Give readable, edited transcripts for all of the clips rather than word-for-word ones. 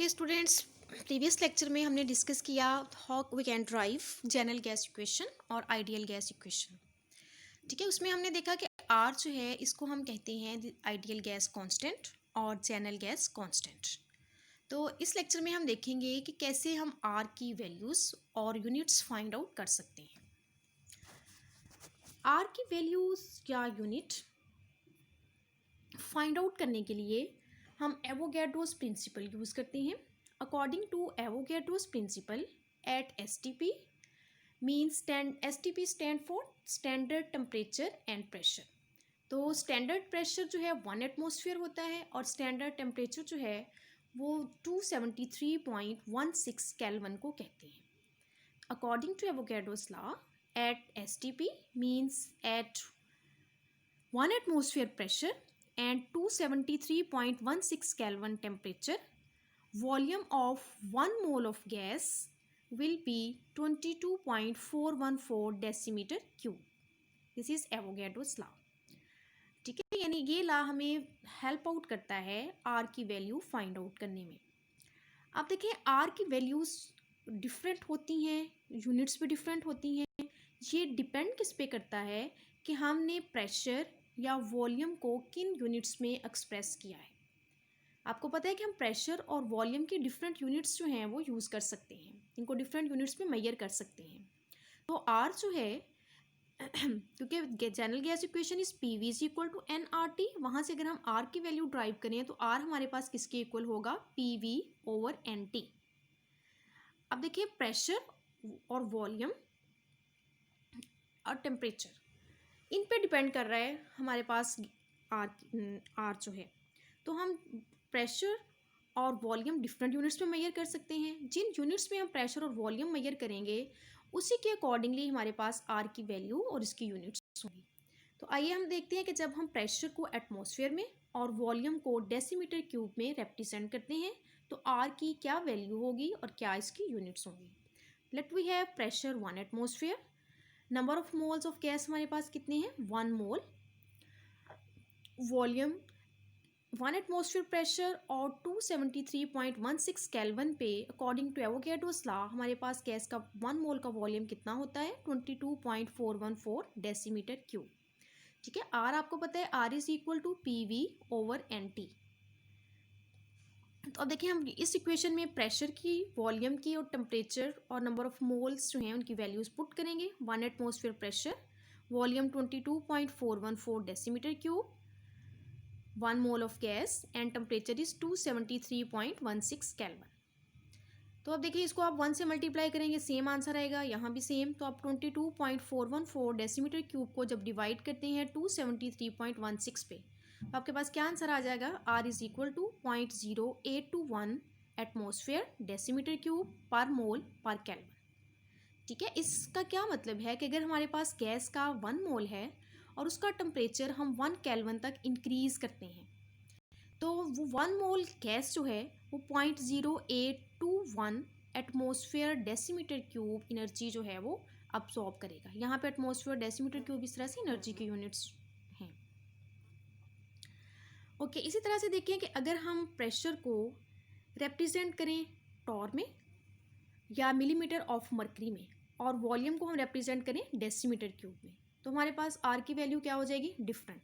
Okay students, previous lecture में हमने discuss किया how we can drive general gas equation और आइडियल गैस इक्वेशन। ठीक है, उसमें हमने देखा कि आर जो है इसको हम कहते हैं आइडियल गैस कांस्टेंट और जनरल गैस कांस्टेंट। तो इस लेक्चर में हम देखेंगे कि कैसे हम आर की वैल्यूज़ और यूनिट्स फाइंड आउट कर सकते हैं। आर की वैल्यूज़ या यूनिट फाइंड आउट करने के लिए हम एवोगैड्रोस प्रिंसिपल यूज़ करते हैं। According to Avogadro's principle at STP means STP stand for standard temperature and pressure. तो स्टैंडर्ड प्रेशर जो है 1 एटमॉस्फेयर होता है और स्टैंडर्ड टेम्परेचर जो है वो 273.16 केल्विन को कहते हैं। According to Avogadro's law at STP means at 1 atmosphere pressure and 273.16 Kelvin temperature, volume of 1 mole of gas will be 22.414 decimeter cube. This is Avogadro's law. ठीक है, यानी ये ला हमें हेल्प आउट करता है आर की वैल्यू फाइंड आउट करने में। आप देखें आर की वैल्यूज़ डिफरेंट होती हैं, यूनिट्स भी डिफरेंट होती हैं। ये डिपेंड किस पे करता है कि हमने प्रेशर या वॉल्यूम को किन यूनिट्स में एक्सप्रेस किया है। आपको पता है कि हम प्रेशर और वॉल्यूम की डिफरेंट यूनिट्स जो हैं वो यूज़ कर सकते हैं, इनको डिफरेंट यूनिट्स में मेजर कर सकते हैं। तो आर जो है क्योंकि general gas equation is P V is equal to N R T, वहाँ से अगर हम आर की वैल्यू ड्राइव करें तो आर हमारे पास किसके इक्वल होगा, P V over N T. अब देखिए प्रेशर और वॉल्यूम और टेम्परेचर इन पे डिपेंड कर रहा है हमारे पास आर जो है। तो हम प्रेशर और वॉल्यूम डिफरेंट यूनिट्स में मेजर कर सकते हैं। जिन यूनिट्स में हम प्रेशर और वॉल्यूम मेजर करेंगे उसी के अकॉर्डिंगली हमारे पास आर की वैल्यू और इसकी यूनिट्स होंगी। तो आइए हम देखते हैं कि जब हम प्रेशर को एटमॉस्फेयर में और वॉल्यूम को डेसीमीटर क्यूब में रिप्रेजेंट करते हैं तो आर की क्या वैल्यू होगी और क्या इसकी यूनिट्स होंगी। Let we have pressure 1 atmosphere, number of moles of gas हमारे पास कितने हैं 1 मोल, वॉल्यूम 1 एटमॉस्फेयर प्रेशर और 273.16 केल्विन पे अकॉर्डिंग टू एवोगैड्रोस लॉ हमारे पास गैस का 1 मोल का वॉल्यूम कितना होता है 22.414 डेसीमीटर क्यूब। ठीक है, आर आपको पता है R is equal to P V over N T. तो अब देखिए हम इस इक्वेशन में प्रेशर की, वॉल्यूम की और टेम्परेचर और नंबर ऑफ मोल्स जो हैं उनकी वैल्यूज़ पुट करेंगे। 1 atmosphere pressure, volume 22.414 decimetre cube, 1 mole of gas and temperature is 273.16 kelvin. तो अब देखिए इसको आप 1 से मल्टीप्लाई करेंगे सेम आंसर आएगा, यहाँ भी सेम। तो आप 22.414 डेसीमीटर क्यूब को जब डिवाइड करते हैं 273.16 पे तो आपके पास क्या आंसर आ जाएगा, R is equal to 0.0821 atmosphere decimetre cube per mole per kelvin. ठीक है, इसका क्या मतलब है कि अगर हमारे पास गैस का 1 मोल है और उसका टेम्परेचर हम 1 केल्विन तक इंक्रीज़ करते हैं तो वो 1 मोल गैस जो है वो 0.0821 एटमॉस्फेयर डेसीमीटर क्यूब एनर्जी जो है वो अब्सॉर्ब करेगा। यहाँ पे एटमॉस्फेयर डेसीमीटर क्यूब इस तरह से एनर्जी की यूनिट्स हैं। ओके, इसी तरह से देखिए कि अगर हम प्रेशर को रिप्रेजेंट करें टॉर में या मिलीमीटर ऑफ मर्करी में और वॉल्यूम को हम रिप्रेजेंट करें डेसीमीटर क्यूब में तो हमारे पास आर की वैल्यू क्या हो जाएगी, डिफरेंट।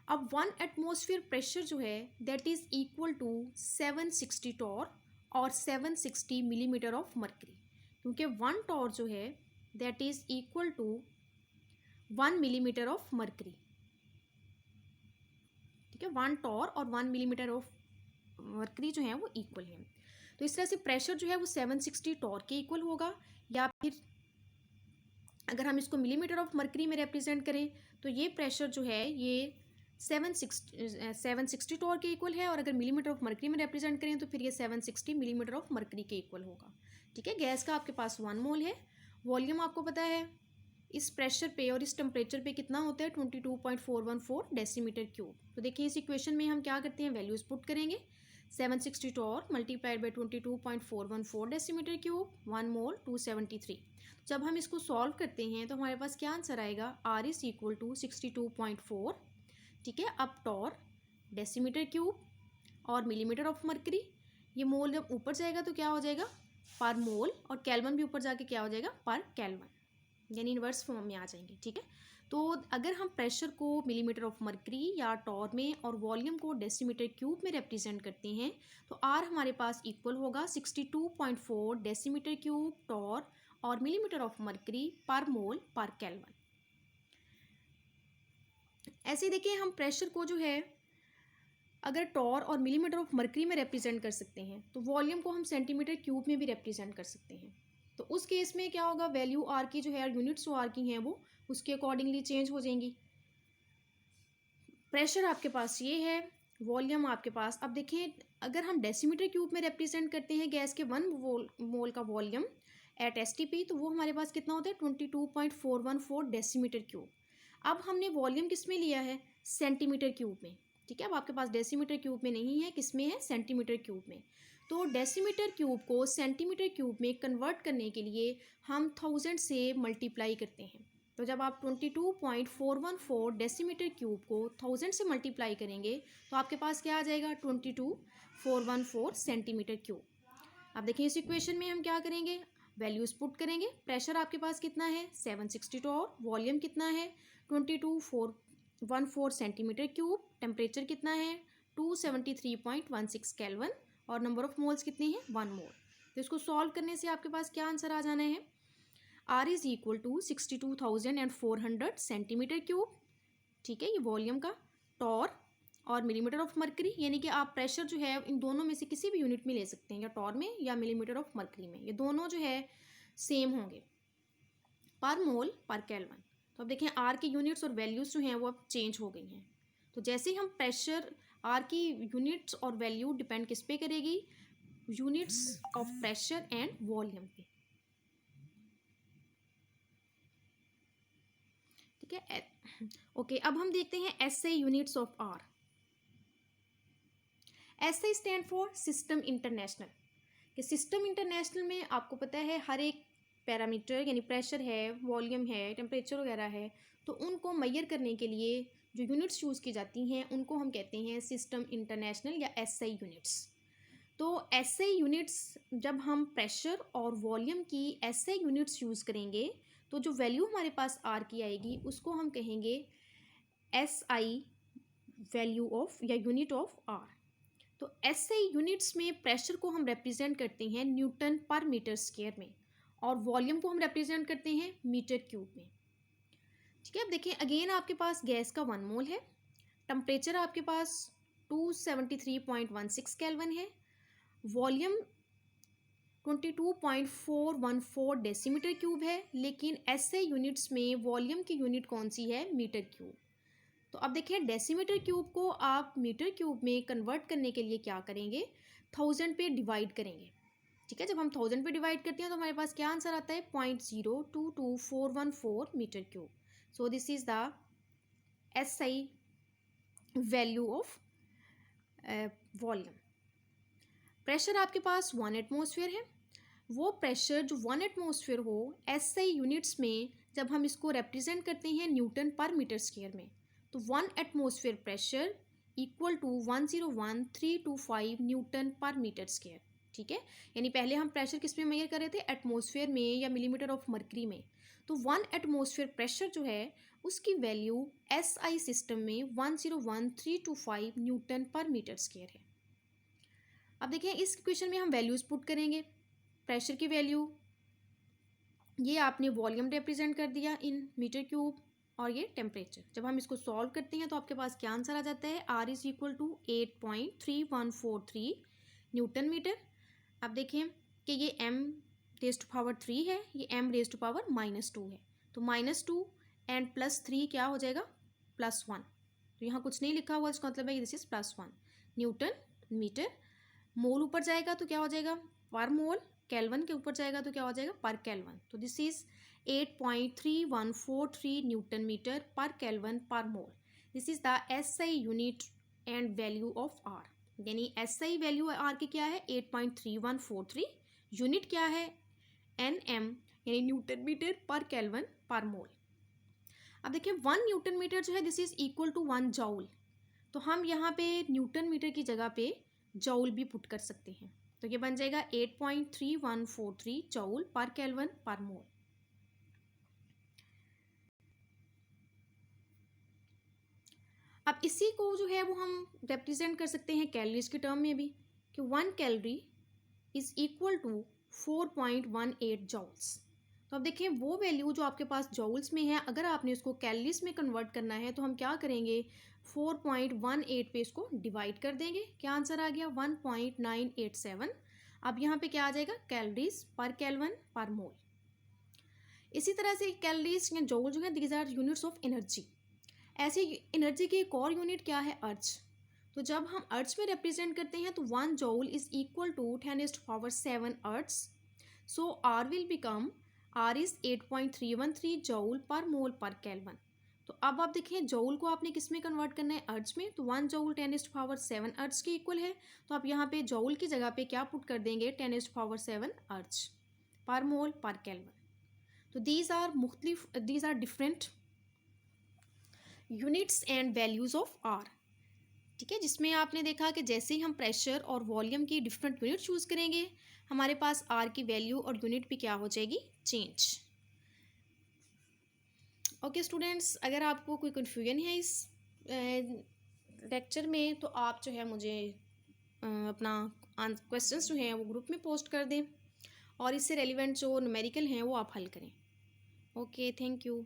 अब 1 एटमॉस्फेयर प्रेशर जो है that is equal to 760 torr और 760 मिलीमीटर ऑफ मर्करी, क्योंकि 1 टॉर जो है that is equal to 1 millimetre of mercury. ठीक है, 1 टॉर और 1 मिलीमीटर ऑफ मर्करी जो है वो इक्वल है। तो इस तरह से प्रेशर जो है वो 760 टॉर के इक्वल होगा, या फिर अगर हम इसको मिलीमीटर ऑफ मर्करी में रिप्रेजेंट करें तो ये प्रेशर जो है ये 760 टॉर के इक्वल है, और अगर मिलीमीटर ऑफ मर्करी में रिप्रेजेंट करें तो फिर ये 760 मिलीमीटर ऑफ मर्करी के इक्वल होगा। ठीक है, गैस का आपके पास 1 मोल है, वॉल्यूम आपको पता है इस प्रेशर पे और इस टेम्परेचर पे कितना होता है 22.414 डेसीमीटर क्यूब। तो देखिए इस इक्वेशन में हम क्या करते हैं, वैल्यूज़ पुट करेंगे। 760 torr multiplied by 22.414 decimetre cube, 1 mole 273। जब हम इसको सॉल्व करते हैं तो हमारे पास क्या आंसर आएगा, आर इज इक्वल टू 62.4। ठीक है, अब टॉर डेसीमीटर क्यूब और मिलीमीटर ऑफ मर्करी, ये मोल जब ऊपर जाएगा तो क्या हो जाएगा, पर मोल, और केल्विन भी ऊपर जाके क्या हो जाएगा, पर केल्विन, यानी इन्वर्स फॉर्म में आ जाएंगे। ठीक है, तो अगर हम प्रेशर को मिलीमीटर ऑफ मर्करी या टॉर में और वॉल्यूम को डेसीमीटर क्यूब में रिप्रेजेंट करते हैं तो आर हमारे पास इक्वल होगा 62.4 डेसीमीटर क्यूब टॉर और मिलीमीटर ऑफ मर्करी पर मोल पर केल्विन। ऐसे देखिए हम प्रेशर को जो है अगर टॉर और मिलीमीटर ऑफ मर्करी में रिप्रेजेंट कर सकते हैं तो वॉल्यूम को हम सेंटीमीटर क्यूब में भी रिप्रेजेंट कर सकते हैं। तो उस केस में क्या होगा, वैल्यू आर की जो है, यूनिट्स जो आर की हैं वो उसके अकॉर्डिंगली चेंज हो जाएंगी। प्रेशर आपके पास ये है, वॉल्यूम आपके पास, अब देखिए अगर हम डेसीमीटर क्यूब में रिप्रेजेंट करते हैं गैस के 1 मोल का वॉल्यूम एट एसटीपी तो वो हमारे पास कितना होता है 22.414 डेसीमीटर क्यूब। अब हमने वॉल्यूम किस में लिया है, सेंटीमीटर क्यूब में। ठीक है, अब आपके पास डेसीमीटर क्यूब में नहीं है, किस में है, सेंटीमीटर क्यूब में। तो डेसीमीटर क्यूब को सेंटीमीटर क्यूब में कन्वर्ट करने के लिए हम 1000 से मल्टीप्लाई करते हैं। तो जब आप 22.414 डेसीमीटर क्यूब को 1000 से मल्टीप्लाई करेंगे तो आपके पास क्या आ जाएगा, 22.414 सेंटीमीटर क्यूब। अब देखिए इस इक्वेशन में हम क्या करेंगे, वैल्यूज पुट करेंगे। प्रेशर आपके पास कितना है 762 और वॉल्यूम कितना है 22.414 सेंटीमीटर क्यूब, टेम्परेचर कितना है 273.16 केल्विन और नंबर ऑफ मोल्स कितने हैं 1 मोल। तो इसको सॉल्व करने से आपके पास क्या आंसर आ जाना है, R is equal to 62,400 centimetre cube. ठीक है, ये वॉल्यूम का, टॉर और मिलीमीटर ऑफ मर्करी, यानी कि आप प्रेशर जो है इन दोनों में से किसी भी यूनिट में ले सकते हैं, या टॉर में या मिलीमीटर ऑफ मर्करी में, ये दोनों जो है सेम होंगे, पर मोल पर केल्विन। तो अब देखें आर की यूनिट्स और वैल्यूज जो हैं वो अब चेंज हो गई हैं। तो जैसे ही हम प्रेशर, आर की यूनिट्स और वैल्यू डिपेंड किस पे करेगी, units of pressure and volume पे। ठीक है, ओके, अब हम देखते हैं SI units of R. SI stand for system international. कि सिस्टम इंटरनेशनल में आपको पता है हर एक पैरामीटर, यानी प्रेशर है, वॉल्यूम है, टेम्परेचर वगैरह है, तो उनको मेजर करने के लिए जो यूनिट्स यूज़ की जाती हैं उनको हम कहते हैं सिस्टम इंटरनेशनल या एसआई यूनिट्स। तो एसआई यूनिट्स, जब हम प्रेशर और वॉल्यूम की एसआई यूनिट्स यूज़ करेंगे तो जो वैल्यू हमारे पास आर की आएगी उसको हम कहेंगे एसआई वैल्यू ऑफ या यूनिट ऑफ आर। तो एसआई यूनिट्स में प्रेशर को हम रिप्रेजेंट करते हैं न्यूटन पर मीटर स्क्वायर में और वॉल्यूम को हम रिप्रेजेंट करते हैं मीटर क्यूब में। ठीक है, अब देखिए अगेन आपके पास गैस का 1 मोल है, टेम्परेचर आपके पास 273.16 केल्विन है, वॉल्यूम 22.414 डेसीमीटर क्यूब है, लेकिन एसआई यूनिट्स में वॉल्यूम की यूनिट कौन सी है, मीटर क्यूब। तो अब देखिए डेसीमीटर क्यूब को आप मीटर क्यूब में कन्वर्ट करने के लिए क्या करेंगे, 1000 पे डिवाइड करेंगे। ठीक है, जब हम 1000 पे डिवाइड करते हैं तो हमारे पास क्या आंसर आता है 0.022414 metre cube. So this is the SI value of volume. Pressure आपके पास 1 एटमॉस्फेयर है, वो प्रेशर जो 1 एटमॉस्फेयर हो एसआई यूनिट्स में जब हम इसको रिप्रेजेंट करते हैं न्यूटन पर मीटर स्क्वायर में, तो 1 atmosphere pressure equal to 101.325 newton per metre square. ठीक है, यानी पहले हम प्रेशर किस में मेजर कर रहे थे, एटमॉस्फेयर में या मिलीमीटर ऑफ मर्करी में। तो 1 एटमॉस्फेयर प्रेशर जो है उसकी वैल्यू एसआई सिस्टम में 101.325 न्यूटन पर मीटर स्क्वायर है। अब देखिए इस क्वेश्चन में हम वैल्यूज पुट करेंगे। प्रेशर की वैल्यू, ये आपने वॉल्यूम रिप्रेजेंट कर दिया इन मीटर क्यूब, और ये टेम्परेचर। जब हम इसको सॉल्व करते हैं तो आपके पास क्या आंसर आ जाता है, R is equal to 8.3143 newton metre. अब देखें कि ये m रेज़ टू पावर 3 है, ये m रेज़ टू पावर -2 है, तो -2 एंड +3 क्या हो जाएगा +1। तो यहाँ कुछ नहीं लिखा हुआ, इसका मतलब है दिस इज +1 न्यूटन मीटर। मोल ऊपर जाएगा तो क्या हो जाएगा पर मोल, केल्विन के ऊपर जाएगा तो क्या हो जाएगा पर केल्विन। तो this is 8.3143 newton metre per kelvin per mole. This is the SI unit and value of R. यानी एसआई वैल्यू आर की क्या है 8.3143, यूनिट क्या है एनएम यानी Newton metre per kelvin per मोल। अब देखिए 1 न्यूटन मीटर जो है दिस इज इक्वल टू 1 जॉउल। तो हम यहाँ पे न्यूटन मीटर की जगह पे जॉउल भी पुट कर सकते हैं। तो ये बन जाएगा 8.3143 जूल पर केल्विन पर मोल। अब इसी को जो है वो हम रिप्रेजेंट कर सकते हैं कैलोरीज के टर्म में भी, कि 1 calorie is equal to 4.18 joules. तो अब देखिए वो वैल्यू जो आपके पास जॉल्स में है, अगर आपने उसको कैलोरीज में कन्वर्ट करना है तो हम क्या करेंगे, 4.18 पे इसको डिवाइड कर देंगे। क्या आंसर आ गया, 1.987। अब यहाँ पे क्या आ जाएगा, कैलोरीज पर केल्विन पर मोल। इसी तरह से कैलोरीज या जॉल जो है these are units of energy. ऐसे एनर्जी की एक और यूनिट क्या है, अर्ज। तो जब हम अर्ज में रिप्रेजेंट करते हैं तो 1 जॉल is equal to 10⁻⁷ erg. So R will become, R is 8.313 joule per mole per kelvin. तो अब आप देखिए जॉल को आपने किस में कन्वर्ट करना है, अर्ज में। तो 1 जॉल 10⁻⁷ अर्ज के इक्वल है। तो आप यहाँ पे जॉल की जगह पे क्या पुट कर देंगे, 10⁻⁷ अर्ज पर मोल पर केल्विन। तो these are different units and values of R. ठीक है, जिसमें आपने देखा कि जैसे ही हम प्रेशर और वॉल्यूम की डिफरेंट यूनिट चूज़ करेंगे, हमारे पास आर की वैल्यू और यूनिट भी क्या हो जाएगी, चेंज। ओके स्टूडेंट्स, अगर आपको कोई कन्फ्यूजन है इस लेक्चर में तो आप जो है मुझे अपना क्वेश्चंस जो हैं वो ग्रुप में पोस्ट कर दें, और इससे रेलिवेंट जो न्यूमेरिकल हैं वो आप हल करें। Okay, thank you.